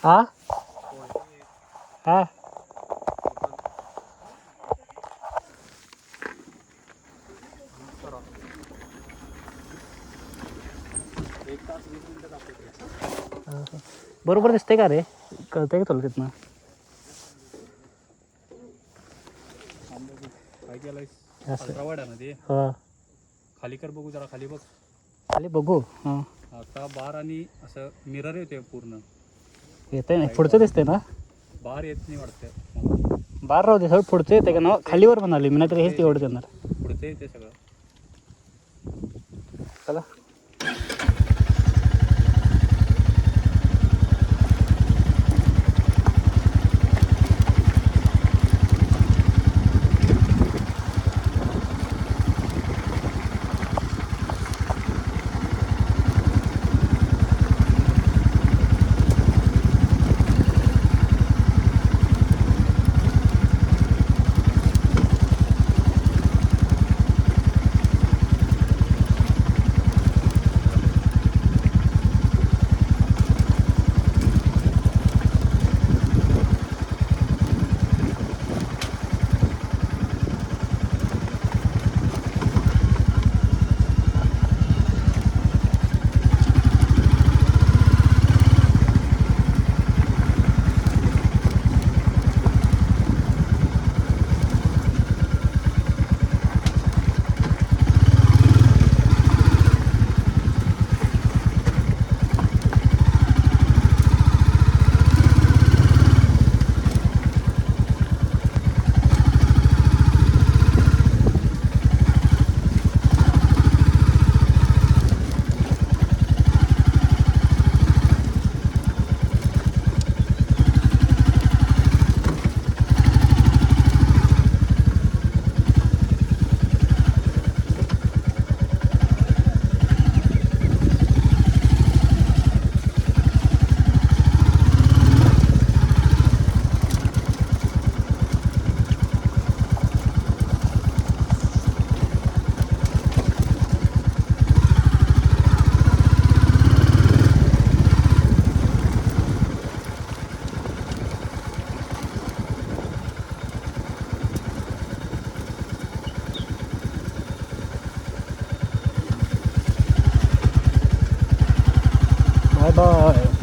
हा हा बरोबर दिसते का रे? कळतंय का तुला तिथनं? काय केलंय? असं अल्ट्रावाईड आहे ना ते. हा खाली कर बघू, जरा खाली बघ. खाली बघू. हां आता बार आणि असं मिरर येते पूर्ण. येतंय नाही पुढचं दिसतंय ना? बार येत नाही वाटतं. बार राहू दे सगळं पुढचं येते का ना? खालीवर म्हणाले मी, नाहीतर हेच तेवढं देणार. पुढचं येते सगळं. चला बाय बाय.